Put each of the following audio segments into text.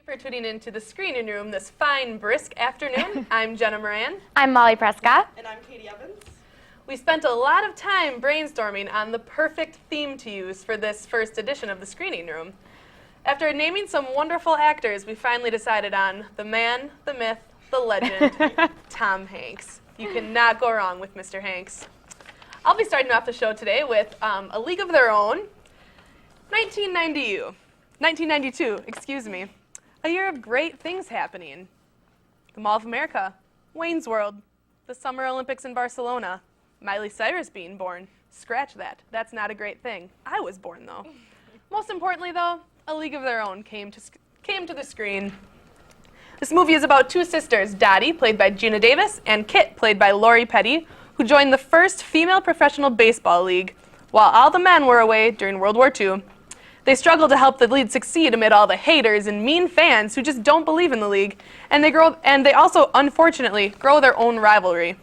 For tuning into the screening room this fine, brisk afternoon. I'm Jenna Moran. I'm Molly Prescott. And I'm Katie Evans. We spent a lot of time brainstorming on the perfect theme to use for this first edition of the screening room. After naming some wonderful actors, we finally decided on the man, the myth, the legend, Tom Hanks. You cannot go wrong with Mr. Hanks. I'll be starting off the show today with A League of Their Own, 1992, excuse me. A year of great things happening. The Mall of America, Wayne's World, the Summer Olympics in Barcelona, Miley Cyrus being born. Scratch that. That's not a great thing. I was born, though. Most importantly, though, A League of Their Own came to the screen. This movie is about two sisters, Dottie, played by Gina Davis, and Kit, played by Lori Petty, who joined the first female professional baseball league while all the men were away during World War II. They struggle to help the league succeed amid all the haters and mean fans who just don't believe in the league, and they also, unfortunately, grow their own rivalry.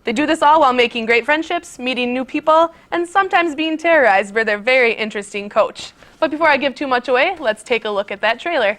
They do this all while making great friendships, meeting new people, and sometimes being terrorized by their very interesting coach. But before I give too much away, let's take a look at that trailer.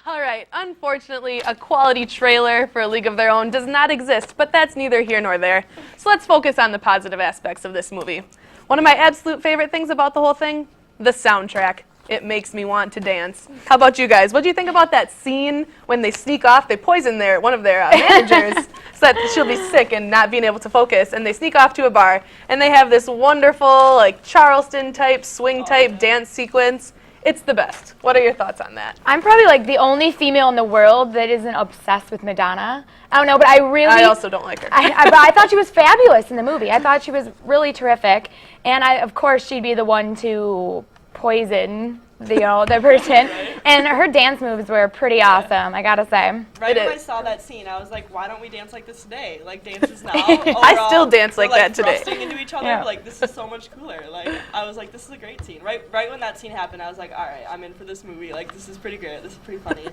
All right, unfortunately, a quality trailer for A League of Their Own does not exist, but that's neither here nor there. So let's focus on the positive aspects of this movie. One of my absolute favorite things about the whole thing, the soundtrack. It makes me want to dance. How about you guys? What do you think about that scene when they sneak off? They poison one of their managers so that she'll be sick and not being able to focus, and they sneak off to a bar, and they have this wonderful, like, Charleston-type, swing-type dance sequence. It's the best. What are your thoughts on that? I'm probably like the only female in the world that isn't obsessed with Madonna. I don't know, but I also don't like her. But I thought she was fabulous in the movie. I thought she was really terrific. And of course, she'd be the one to poison the person. And her dance moves were pretty awesome, I gotta say. Right when I saw that scene, I was like, why don't we dance like this today? Like, dances now. I still dance like that today. Thrusting into each other, like, this is so much cooler. Like, I was like, this is a great scene. Right when that scene happened, I was like, all right, I'm in for this movie. Like, this is pretty good. This is pretty funny.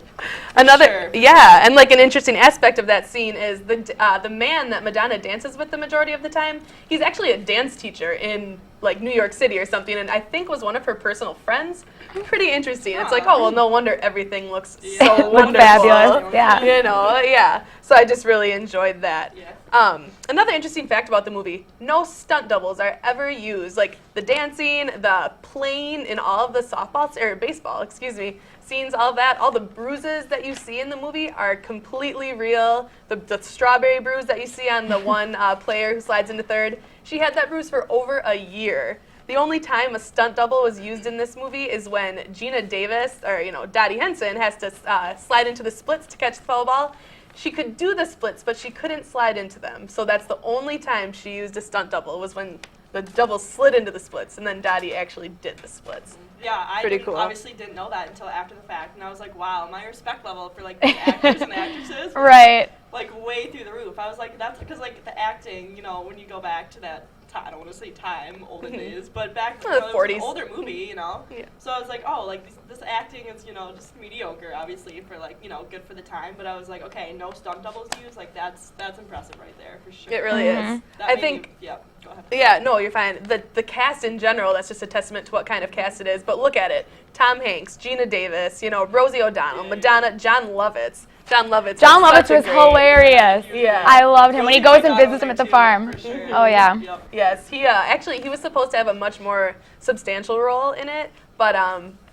And like an interesting aspect of that scene is the man that Madonna dances with the majority of the time, he's actually a dance teacher in like New York City or something, and I think was one of her personal friends. Pretty interesting. It's like, oh, well, no wonder everything looks so wonderful. Fabulous, yeah. So I just really enjoyed that. Yeah. Another interesting fact about the movie, no stunt doubles are ever used. Like the dancing, the playing in all of the baseball scenes, all of that, all the bruises that you see in the movie are completely real. The strawberry bruise that you see on the one player who slides into third, she had that bruise for over a year. The only time a stunt double was used in this movie is when Gina Davis, or Dottie Henson, has to slide into the splits to catch the foul ball. She could do the splits, but she couldn't slide into them. So that's the only time she used a stunt double, was when the double slid into the splits, and then Dottie actually did the splits. Yeah, cool. Obviously didn't know that until after the fact, and I was like, wow, my respect level for like the actors and actresses was right. like way through the roof. I was like, that's because like the acting, you know, when you go back to that time, I don't want to say time, olden days, but back The it was 40s. an older movie, you know. Yeah. So I was like, oh, like this acting is, you know, just mediocre, obviously for like, you know, good for the time. But I was like, okay, no stunt doubles used, like that's impressive right there for sure. It really is. That I made think. me- yeah. Go ahead. Yeah, no, you're fine. The cast in general, that's just a testament to what kind of cast it is. But look at it. Tom Hanks, Gina Davis, you know, Rosie O'Donnell, Madonna, John Lovitz. John Lovitz was such a great- hilarious. Yeah. I loved him when he Rosie goes and O'Donnell visits him there at the too, farm. for sure. Oh yeah. Yep. Yes, he actually he was supposed to have a much more substantial role in it, but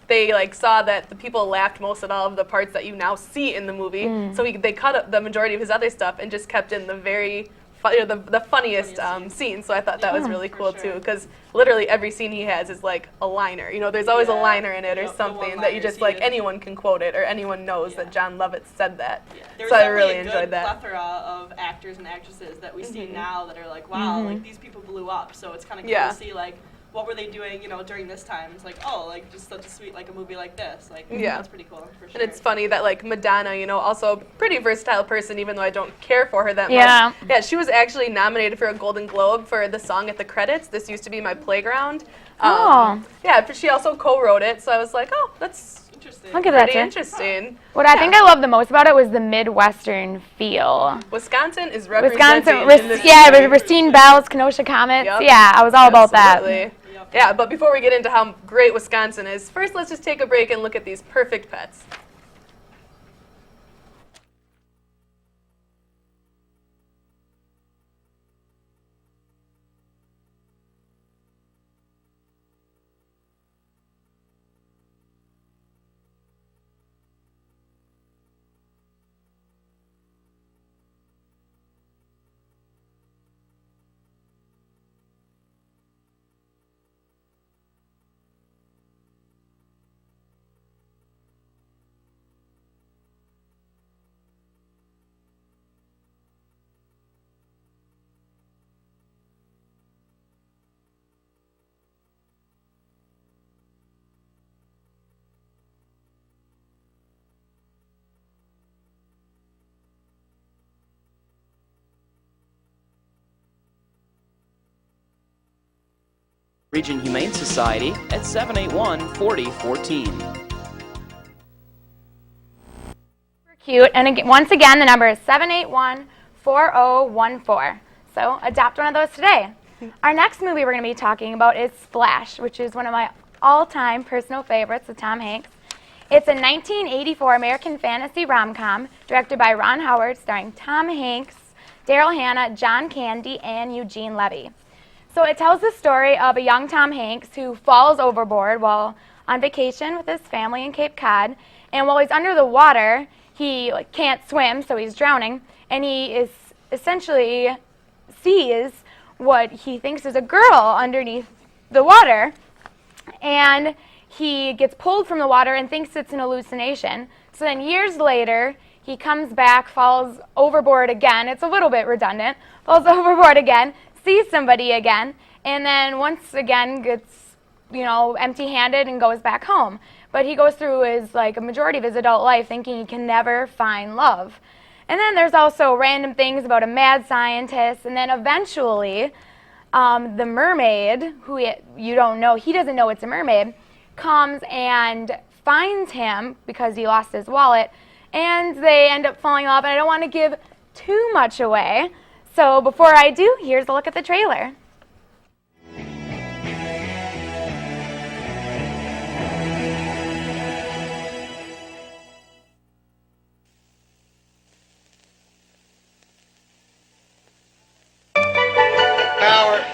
they like saw that the people laughed most at all of the parts that you now see in the movie, so they cut up the majority of his other stuff and just kept in the very the funniest scenes. So I thought that was really for cool sure. too, because literally every scene he has is like a liner. You know, there's always a liner in it or Yep, the something that you one-liners just he like is. anyone can quote it or anyone knows that John Lovitz said that. There was So I definitely really a good enjoyed that. plethora of actors and actresses that we see now that are like, wow, like these people blew up. So it's kind of cool Yeah. to see like what were they doing, you know, during this time. It's like, oh, like just such a sweet like a movie like this. Like that's pretty cool for sure. And it's funny that like Madonna, you know, also a pretty versatile person, even though I don't care for her that Yeah. much. Yeah, she was actually nominated for a Golden Globe for the song at the credits. This used to be my playground. Oh. Yeah, but she also co-wrote it, so I was like, oh, that's interesting. I'll give that pretty to you. interesting. What I think I loved the most about it was the Midwestern feel. Wisconsin is represented Wisconsin, in this yeah, movie. Racine Bells, Kenosha Comets. Yep. Yeah, I was all about that. Absolutely. Yeah, but before we get into how great Wisconsin is, first let's just take a break and look at these perfect pets. Region Humane Society at 781-4014. Cute. And again, once again, the number is 781-4014. So adopt one of those today. Our next movie we're going to be talking about is Splash, which is one of my all-time personal favorites with Tom Hanks. It's a 1984 American fantasy rom-com directed by Ron Howard, starring Tom Hanks, Daryl Hannah, John Candy, and Eugene Levy. So it tells the story of a young Tom Hanks who falls overboard while on vacation with his family in Cape Cod. And while he's under the water, he can't swim, so he's drowning. And he is essentially sees what he thinks is a girl underneath the water. And he gets pulled from the water and thinks it's an hallucination. So then years later, he comes back, falls overboard again. It's a little bit redundant. Falls overboard again, sees somebody again, and then once again gets, empty-handed and goes back home. But he goes through a majority of his adult life thinking he can never find love. And then there's also random things about a mad scientist, and then eventually the mermaid, who you don't know, he doesn't know it's a mermaid, comes and finds him because he lost his wallet, and they end up falling in love. And I don't want to give too much away, so before I do, here's a look at the trailer.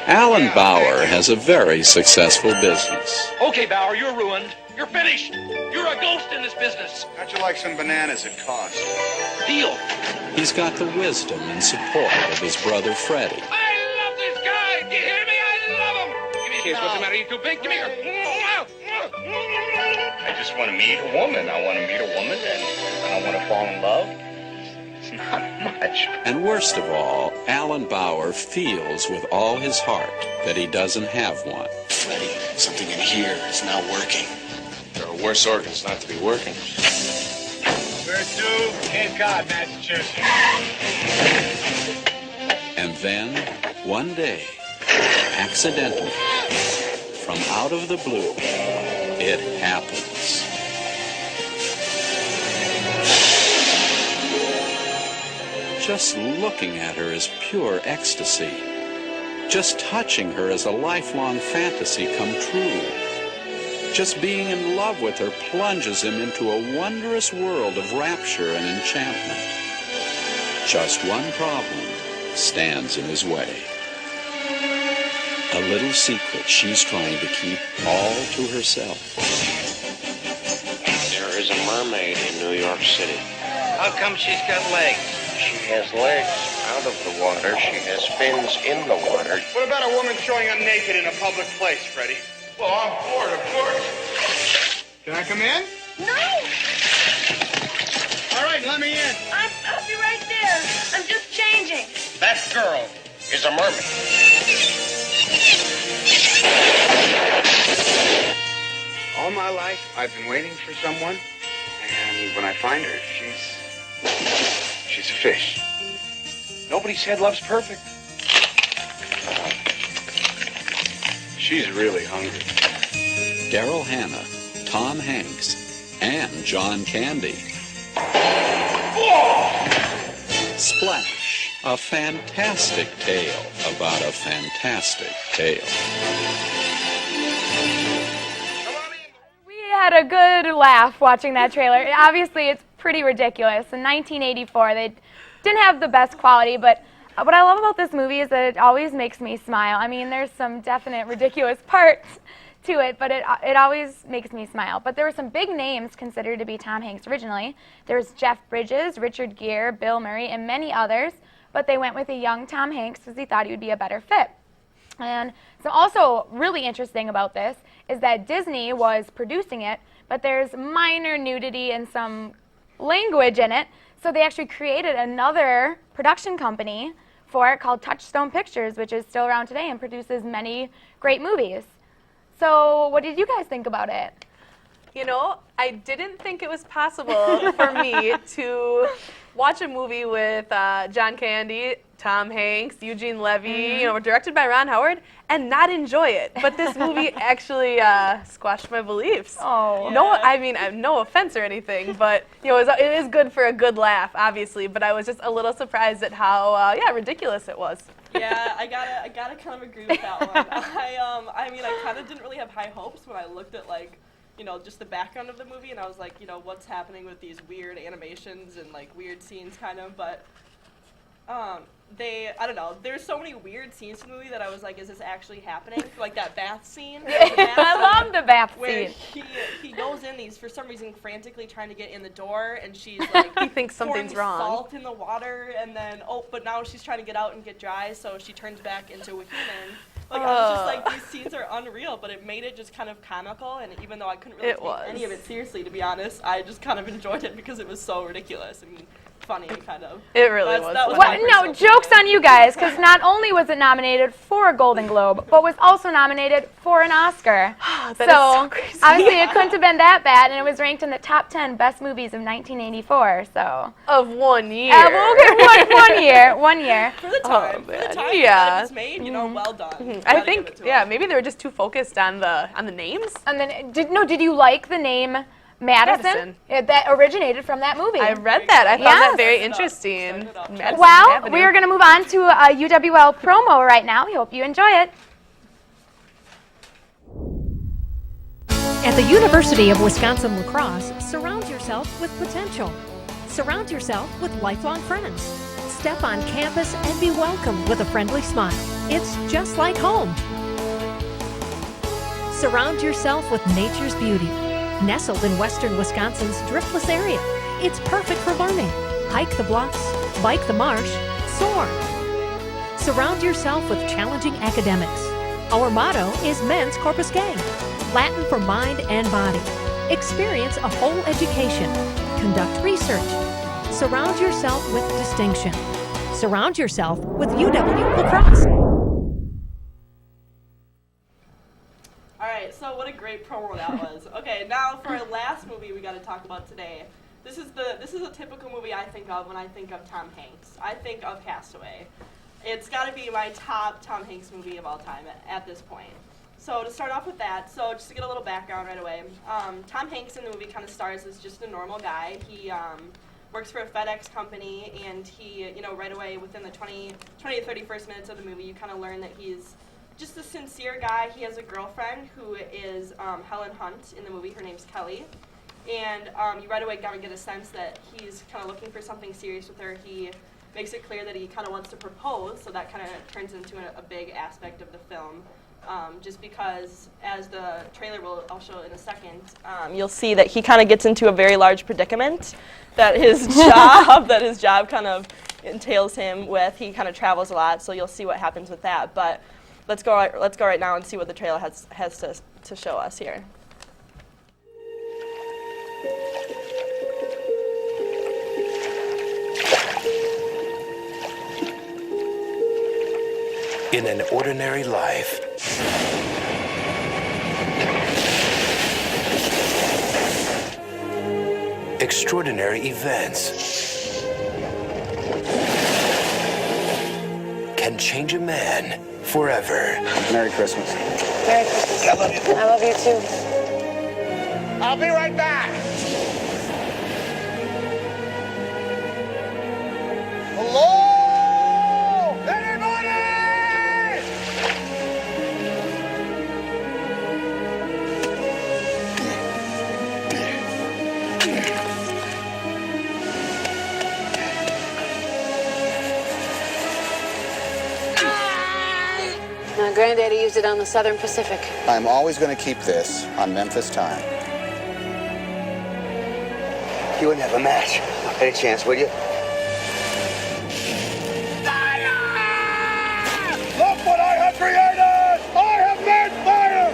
Alan Bauer has a very successful business. Okay, Bauer, you're ruined. You're finished. You're a ghost in this business. How'd you like some bananas at cost? Deal. He's got the wisdom and support of his brother Freddie. I love this guy. Do you hear me? I love him. Give me a kiss. What's the matter? You too big? Give me I just want to meet a woman. I want to meet a woman and I want to fall in love. It's not much. And worst of all, Alan Bauer feels with all his heart that he doesn't have one. Freddie, something in here is not working. There are worse organs not to be working. Where to? Cape Cod, Massachusetts. Then, one day, accidentally, from out of the blue, it happens. Just looking at her is pure ecstasy. Just touching her is a lifelong fantasy come true. Just being in love with her plunges him into a wondrous world of rapture and enchantment. Just one problem stands in his way. A little secret she's trying to keep all to herself. There is a mermaid in New York City. How come she's got legs? She has legs out of the water. She has fins in the water. What about a woman showing up naked in a public place, Freddie? Well, I'm for it, of course. Can I come in? No! All right, let me in. I'll be right there. I'm just changing. That girl is a mermaid. All my life, I've been waiting for someone, and when I find her, she's a fish. Nobody said love's perfect. She's really hungry. Daryl Hannah, Tom Hanks, and John Candy. Splash, a fantastic tale about a fantastic tale. We had a good laugh watching that trailer. Obviously, it's pretty ridiculous. In 1984, they didn't have the best quality, but what I love about this movie is that it always makes me smile. I mean, there's some definite ridiculous parts to it, but it always makes me smile. But there were some big names considered to be Tom Hanks originally. There was Jeff Bridges, Richard Gere, Bill Murray, and many others, but they went with a young Tom Hanks because he thought he would be a better fit. And so also really interesting about this is that Disney was producing it, but there's minor nudity and some language in it, so they actually created another production company for it called Touchstone Pictures, which is still around today and produces many great movies. So what did you guys think about it? You know, I didn't think it was possible for me to watch a movie with John Candy, Tom Hanks, Eugene Levy, you know, directed by Ron Howard, and not enjoy it. But this movie actually squashed my beliefs. Oh. No, I mean, no offense or anything, but you know, it is good for a good laugh, obviously. But I was just a little surprised at how ridiculous it was. Yeah, I gotta kind of agree with that one. I mean, I kind of didn't really have high hopes when I looked at, like, you know, just the background of the movie, and I was like, you know, what's happening with these weird animations and, like, weird scenes, kind of, but I don't know, there's so many weird scenes in the movie that I was like, is this actually happening? Like that bath scene. I love the bath where scene. he goes in, he's for some reason frantically trying to get in the door, and she's like, He thinks something's pouring wrong. salt in the water, and then, but now she's trying to get out and get dry, so she turns back into a human. Like, I was just like, these scenes are unreal, but it made it just kind of comical, and even though I couldn't really take any of it seriously, to be honest, I just kind of enjoyed it because it was so ridiculous. I mean, funny, kind of. It really was. That was Well, no, joke's on you guys, because not only was it nominated for a Golden Globe, but was also nominated for an Oscar. That is so crazy. Obviously it couldn't have been that bad, and it was ranked in the top 10 best movies of 1984. So Of 1 year. well, okay, one year. For the time, man. that Yeah. it was made, you know, well done. I Gotta think, give it to 'em. maybe they were just too focused on the names. And then, did you like the name Madison? That originated from that movie. I read that. I found Yes. that very interesting. Madison Well, Avenue. we are going to move on to a UWL promo right now. We hope you enjoy it. At the University of Wisconsin-La Crosse, surround yourself with potential. Surround yourself with lifelong friends. Step on campus and be welcomed with a friendly smile. It's just like home. Surround yourself with nature's beauty. Nestled in western Wisconsin's driftless area, it's perfect for learning. Hike the bluffs, bike the marsh, soar. Surround yourself with challenging academics. Our motto is Men's Corpus Gang, Latin for mind and body. Experience a whole education. Conduct research. Surround yourself with distinction. Surround yourself with UW-La Crosse. Alright, so what a great promo that was. Okay, now for our last movie we got to talk about today. This is a typical movie I think of when I think of Tom Hanks. I think of Castaway. It's got to be my top Tom Hanks movie of all time at this point. So to start off with that, so just to get a little background right away, Tom Hanks in the movie kind of stars as just a normal guy. He works for a FedEx company, and he, right away within the 20 to 31st minutes of the movie, you kind of learn that he's just a sincere guy. He has a girlfriend who is Helen Hunt in the movie. Her name's Kelly. And you right away kind of get a sense that he's kind of looking for something serious with her. He makes it clear that he kind of wants to propose, so that kind of turns into a big aspect of the film. Just because, as the trailer I'll show in a second, you'll see that he kind of gets into a very large predicament that his job kind of entails him with. He kind of travels a lot, so you'll see what happens with that. But let's go right now and see what the trailer has to show us here. In an ordinary life, extraordinary events can change a man forever. Merry Christmas. Merry Christmas. I love you. I love you too. I'll be right back. Hello? Anybody? Granddaddy used it on the Southern Pacific. I'm always going to keep this on Memphis time. You wouldn't have a match. Any chance, would you? Fire! Look what I have created! I have made fire!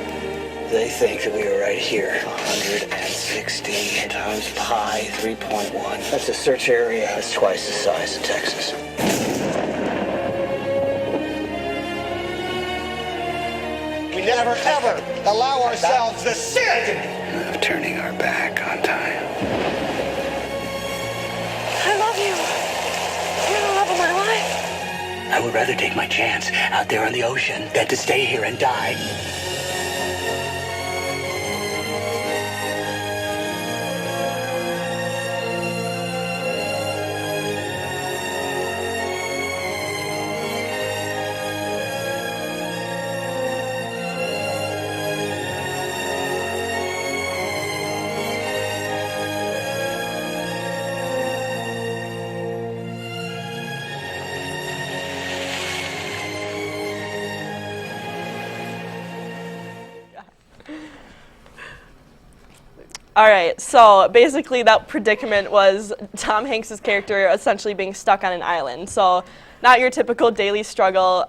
They think that we are right here. 160 times pi 3.1. That's a search area that's twice the size of Texas. We never, ever allow ourselves the sin Of turning our back on time. I love you. You're the love of my life. I would rather take my chance out there on the ocean than to stay here and die. All right, so basically that predicament was Tom Hanks' character essentially being stuck on an island. So not your typical daily struggle.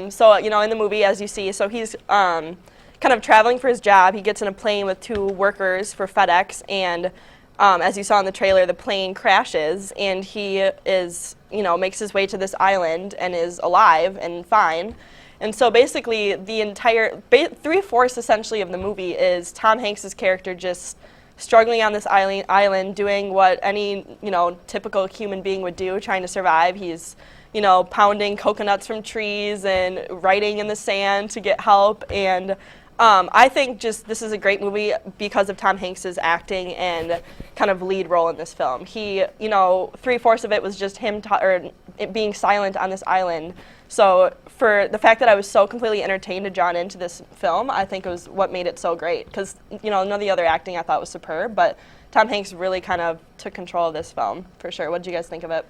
So, in the movie, as you see, so he's kind of traveling for his job. He gets in a plane with two workers for FedEx, and as you saw in the trailer, the plane crashes, and he is, makes his way to this island and is alive and fine. And so basically the entire, 3/4 essentially of the movie is Tom Hanks' character just struggling on this island, doing what any, typical human being would do, trying to survive. He's, pounding coconuts from trees and writing in the sand to get help. And I think just this is a great movie because of Tom Hanks' acting and kind of lead role in this film. He, 3/4 of it was just him being silent on this island. So for the fact that I was so completely entertained and drawn into this film, I think it was what made it so great. Because, none of the other acting I thought was superb, but Tom Hanks really kind of took control of this film, for sure. What did you guys think of it?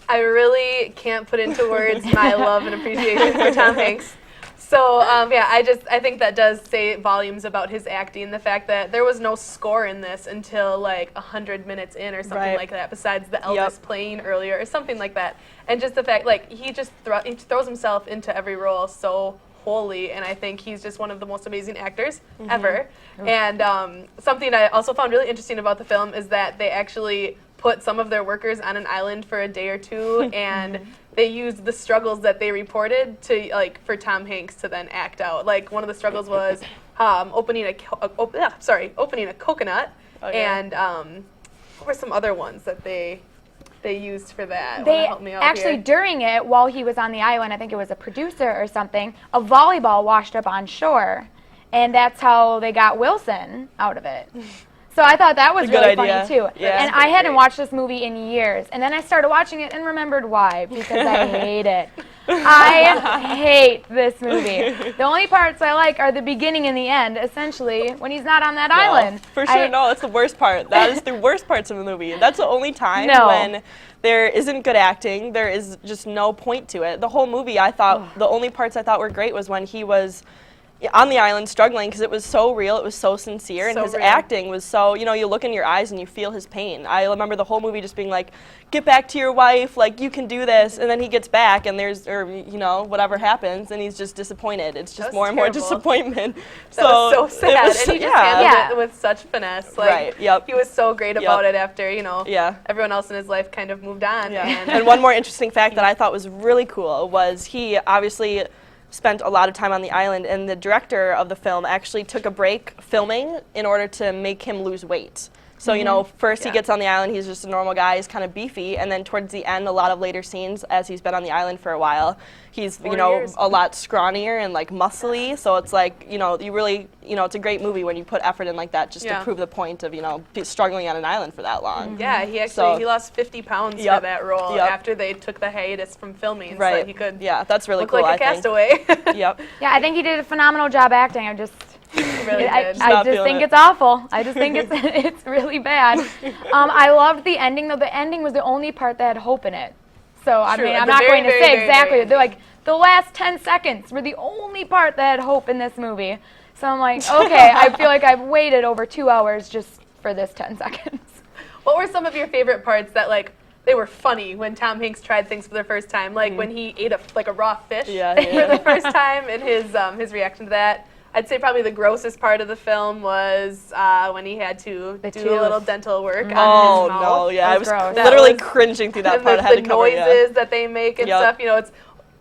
I really can't put into words my love and appreciation for Tom Hanks. So, I think that does say volumes about his acting. The fact that there was no score in this until like 100 minutes in or something like that, besides the Elvis playing earlier or something like that. And just the fact, he just he throws himself into every role so wholly, and I think he's just one of the most amazing actors ever. And something I also found really interesting about the film is that they actually put some of their workers on an island for a day or two, and they used the struggles that they reported to for Tom Hanks to then act out. Like one of the struggles was opening a coconut, and what were some other ones that they they used for that? They Wanna help me out actually, here? during it, while he was on the island, I think it was a producer or something, a volleyball washed up on shore. And that's how they got Wilson out of it. So I thought that was really funny, too. Yeah. And I hadn't watched this movie in years. And then I started watching it and remembered why, because I hate it. I hate this movie. The only parts I like are the beginning and the end, essentially, when he's not on that island. For sure, no, that's the worst part. That is the worst parts of the movie. That's the only time when there isn't good acting. There is just no point to it. The whole movie, I thought, the only parts I thought were great was when he was on the island struggling, because it was so real, it was so sincere, and his acting was so, you know, you look in your eyes and you feel his pain. I remember the whole movie just being like, get back to your wife, like, you can do this, and then he gets back and there's, or, you know, whatever happens, and he's just disappointed. It's just more and more disappointment. That was so sad, and he just handled it with such finesse. Like, he was so great about it after, you know, everyone else in his life kind of moved on. And one more interesting fact that I thought was really cool was he obviously spent a lot of time on the island, and the director of the film actually took a break filming in order to make him lose weight. So, you know, first he gets on the island, he's just a normal guy, he's kind of beefy, and then towards the end, a lot of later scenes, as he's been on the island for a while, he's, you know, a lot scrawnier and, like, muscly, so it's like, you know, you really, you know, it's a great movie when you put effort in like that just to prove the point of, you know, struggling on an island for that long. Yeah, he actually, he lost 50 pounds for that role after they took the hiatus from filming, so that he could that's really look cool, like a castaway. Yeah, I think he did a phenomenal job acting. I just think it's awful. I just think it's really bad. I loved the ending, though. The ending was the only part that had hope in it. So, I mean, I'm not going to say exactly. They're like, the last 10 seconds were the only part that had hope in this movie. So I'm like, okay, I feel like I've waited over 2 hours just for this 10 seconds. What were some of your favorite parts that, like, they were funny when Tom Hanks tried things for the first time? Like when he ate a raw fish for the first time, and his reaction to that. I'd say probably the grossest part of the film was when he had to do a little dental work on his mouth. Oh, no, I was literally cringing through that part. I had to cover the noises that they make and stuff, you know,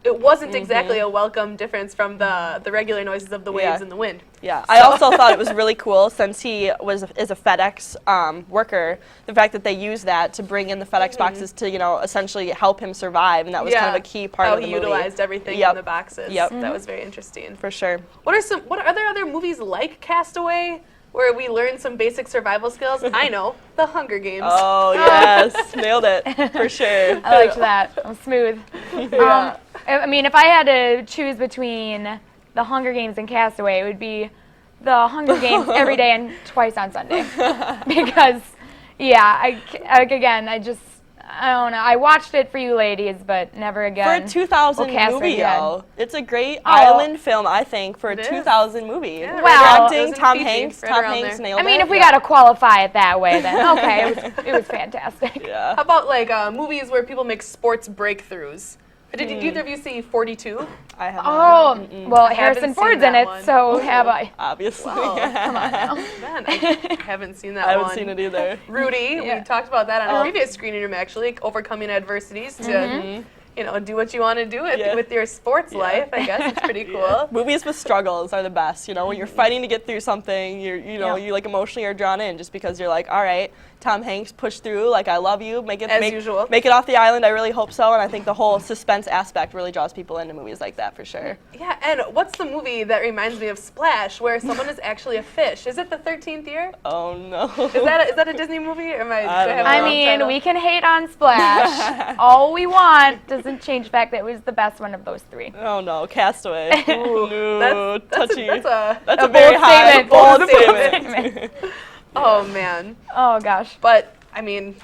it wasn't exactly a welcome difference from the regular noises of the waves and the wind. Yeah, I also thought it was really cool, since he is a FedEx worker, the fact that they used that to bring in the FedEx boxes to, you know, essentially help him survive, and that was kind of a key part of the movie. How he utilized everything in the boxes. That was very interesting. For sure. Are there other movies like Castaway where we learn some basic survival skills? I know, The Hunger Games. Oh, yes, nailed it, for sure. I liked that. It was smooth. I mean, if I had to choose between The Hunger Games and Castaway, it would be The Hunger Games every day and twice on Sunday. Because, I don't know. I watched it for you ladies, but never again. For a 2000 movie, it's a great island film, I think, for a 2000 movie. Yeah, well, acting, Tom Hanks nailed it. I mean, if we got to qualify it that way, then okay, it was fantastic. How about like movies where people make sports breakthroughs? Did either of you see 42? I haven't. Oh, well, Harrison Ford's in it, so have I. Obviously. Well, come on now. Man, I haven't seen that one. I haven't seen it either. Rudy, we talked about that on a previous screening room, actually, like overcoming adversities to, you know, do what you want to do with your sports life. I guess it's pretty cool. Movies with struggles are the best. You know, when you're fighting to get through something, you like emotionally are drawn in just because you're like, all right, Tom Hanks, push through. Like, I love you. Make it off the island. I really hope so. And I think the whole suspense aspect really draws people into movies like that for sure. Yeah. And what's the movie that reminds me of Splash, where someone is actually a fish? Is it The 13th Year? Oh no. Is that a Disney movie? Or I mean, we can hate on Splash all we want. Doesn't change the fact that it was the best one of those three. Oh no, Castaway. Ooh, no, touchy. That's a very high bold statement. Oh man. Oh gosh. But I mean,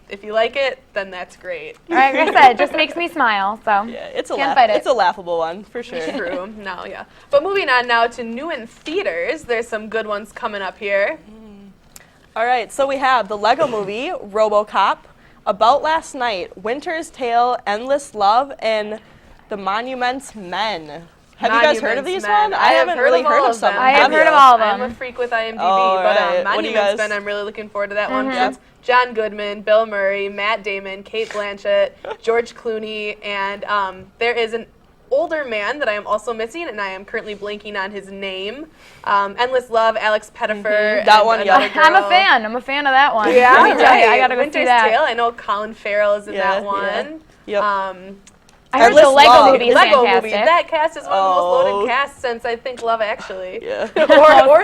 if you like it, then that's great. Like I said, it just makes me smile. So yeah, it's a laughable one for sure. True. No, yeah. But moving on now to new in theaters, there's some good ones coming up here. All right, so we have the Lego Movie, RoboCop, About Last Night, Winter's Tale, Endless Love, and The Monuments Men. Have you guys heard of these ones? I haven't really heard of some. I have heard of all of them. I'm a freak with IMDb, but Monuments Men, I'm really looking forward to that one. It's John Goodman, Bill Murray, Matt Damon, Kate Blanchett, George Clooney, and there is older man that I am also missing, and I am currently blanking on his name. Endless Love, Alex Pettyfer. That one, yeah. I'm a fan. I'm a fan of that one. Yeah, Let me tell you, I gotta go Winter's see that. Tale. I know Colin Farrell is in that one. Yep. I heard the Lego movie is Lego fantastic. movie. That cast is one of the most loaded casts since I think Love Actually. Yeah. or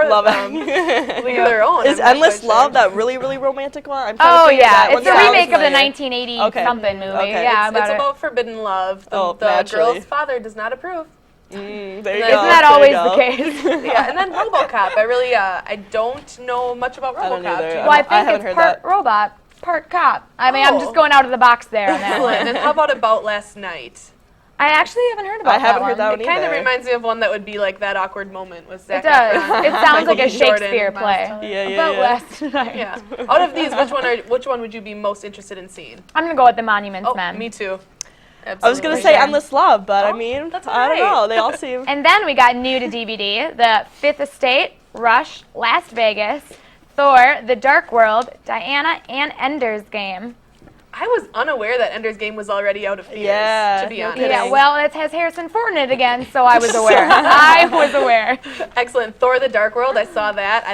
Love League of Their Own. Is Endless Love that really, really romantic one? I'm Oh trying to yeah, that it's a remake of the 1980 something movie. Okay. Yeah, it's about forbidden love. The naturally. girl's father does not approve. There you Isn't go. that always the case? Yeah, and then RoboCop. I really, I don't know much about I don't RoboCop. either. Well, I think haven't it's heard part that. robot, part cop. I mean, I'm just going out of the box there on that one. And how about Last Night? I actually haven't heard about I haven't that heard that one It kind of either. reminds me of one that would be like that awkward moment with Zac It does. Efron. It sounds like a Michael B. Jordan, Shakespeare Miles play. Teller. Yeah, About last night. Yeah. Out of these, which one would you be most interested in seeing? I'm gonna go with the Monuments Men. Me too. Absolutely. I was going to say Endless Love, but I mean, that's I don't alright. know. They all seem... And then we got new to DVD, The Fifth Estate, Rush, Las Vegas, Thor, The Dark World, Diana, and Ender's Game. I was unaware that Ender's Game was already out of theaters, Yeah, to be no honest. kidding. Yeah, well, it has Harrison Ford in it again, so I was aware. I was aware. Excellent. Thor: The Dark World. I saw that.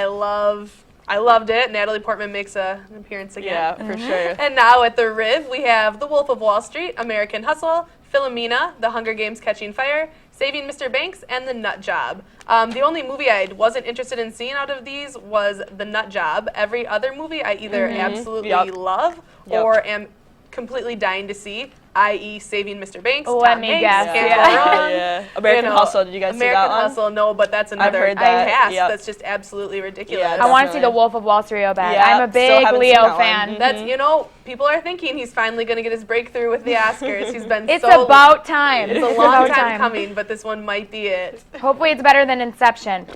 I loved it. Natalie Portman makes an appearance again. Yeah, for sure. And now at the Riv, we have The Wolf of Wall Street, American Hustle, Philomena, The Hunger Games Catching Fire, Saving Mr. Banks, and The Nut Job. The only movie I wasn't interested in seeing out of these was The Nut Job. Every other movie I either absolutely love or am completely dying to see, i.e. Saving Mr. Banks, Let Tom me Hanks, guess, Can't yeah. Go Wrong. Yeah. American Hustle, did you guys see that American one? Hustle, no, but that's another heard that, cast yep. that's just absolutely ridiculous. Yeah, I want to see definitely. The Wolf of Wall Street real bad. Yeah, I'm a still big haven't seen Leo that one. fan. That's, people are thinking he's finally going to get his breakthrough with the Oscars. He's been It's so about time. It's a long time coming, but this one might be it. Hopefully it's better than Inception.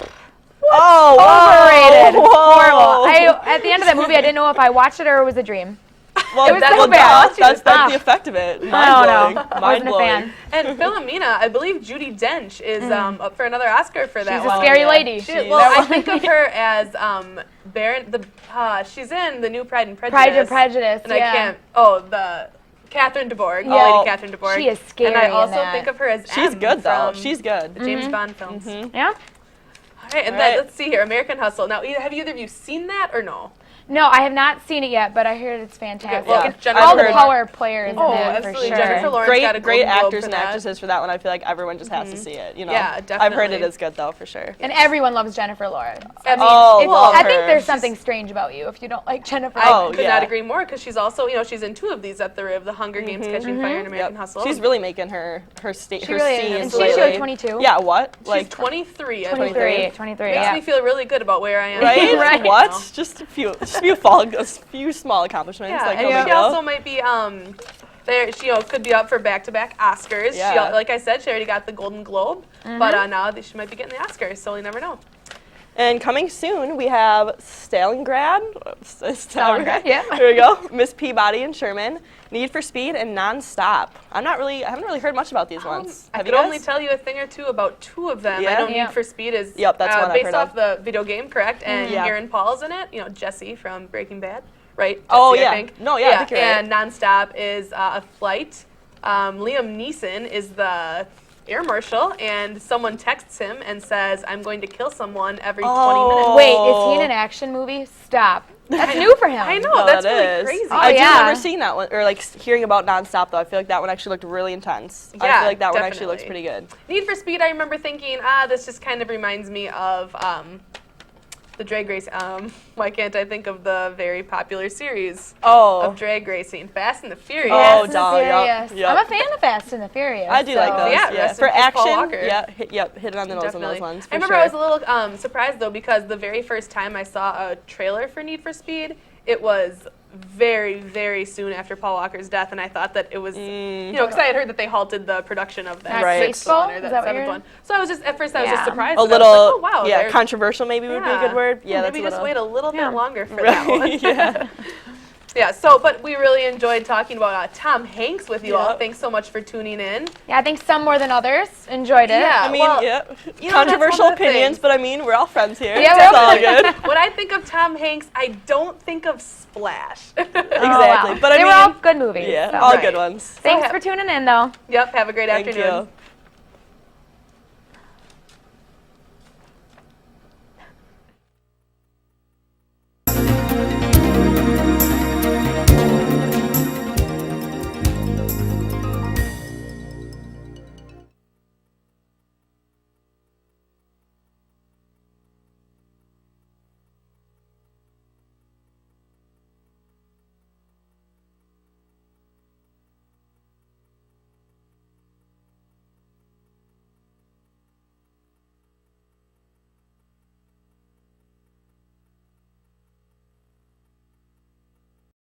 Oh, Overrated. whoa. Horrible. At the end of that movie, I didn't know if I watched it or it was a dream. Well, It was so well, bad. That's the effect of it. I don't know. Mind-blowing. Wasn't a fan. And Philomena, I believe Judi Dench is up for another Oscar for that She's one. a scary lady. Well, I think of her as she's in the new Pride and Prejudice. Pride and Prejudice, And yeah. I can't, the Catherine DeBourg, Yeah. Lady Catherine DeBourg. She is scary And I in also that. think of her as She's M good, though. from She's good. the James Bond films. Yeah? All right, and then let's see here, American Hustle. Now, have either of you seen that or no? No, I have not seen it yet, but I heard it's fantastic. well, And Jennifer all the Lawrence- power players in it, absolutely. for sure. Jennifer Lawrence got a Great Golden Globe actors for and that. actresses for that one. I feel like everyone just has to see it. Yeah, I've heard definitely. it is good though, for sure. And everyone loves Jennifer Lawrence. I mean, love I think her. there's something strange about you if you don't like Jennifer I Lawrence. could not agree more because she's also, she's in 2 of these at the Riv, The Hunger Games, Catching Fire, and American Hustle. She's really making her scenes. She really is. And she's lately. only 22. Yeah, what? She's 23, I believe. 23, Makes yeah. me feel really good about where I am. Right? right What? now. Just a few small accomplishments. Yeah, like, and no big she deal. also might be there. She could be up for back-to-back Oscars. Yeah. She, like I said, she already got the Golden Globe, but now she might be getting the Oscars. So you never know. And coming soon, we have Stalingrad. Stalingrad, yeah. There we go. Miss Peabody and Sherman. Need for Speed and Non-Stop. I haven't really heard much about these ones. I Have could you guys? only tell you a thing or two about 2 of them. I Yeah? know Yeah. Need for Speed is Yep, that's one I've based heard off of. the video game, correct? And Yeah. Aaron Paul's in it. Jesse from Breaking Bad, right? Oh, Jesse, yeah. I think. No, yeah, I think you're right. And Non-Stop is a flight. Liam Neeson is the air marshal, and someone texts him and says, "I'm going to kill someone every 20 minutes." Wait, is he in an action movie? Stop. That's new for him. I know, No, that's that really is. crazy. I do yeah. remember seeing that one, or like hearing about Non-Stop though. I feel like that one actually looked really intense. I Yeah, feel like that one actually looks definitely. pretty good. Need for Speed, I remember thinking, this just kind of reminds me of the drag race. Why can't I think of the very popular series of drag racing, Fast and the Furious? Oh, Fast and duh, the yep, Furious. yep. I'm a fan of Fast and the Furious. I do like so- those. Yeah, Yeah, rest for in peace, Paul action. Walker. Yeah, hit it on the nose on Definitely. those ones. For I remember sure. I was a little surprised though because the very first time I saw a trailer for Need for Speed, it was very, very soon after Paul Walker's death, and I thought that it was, because I had heard that they halted the production of that Right. sixth one or Is that that what seventh you're- one. So I was just at first I was just Yeah. surprised. A and little, I was like, oh, wow, they're- controversial maybe would be a good word. Yeah, maybe that's just wait a little bit longer for Right, that one. yeah. Yeah, but we really enjoyed talking about Tom Hanks with you all. Thanks so much for tuning in. Yeah, I think some more than others enjoyed it. Yeah, I mean, controversial opinions, but I mean, we're all friends here. Yeah, it's all good. When I think of Tom Hanks, I don't think of Splash. Exactly. Wow. But I they mean, were all good movies. Yeah, so. all good ones. Thanks for tuning in, though. Yep, have a great afternoon. You.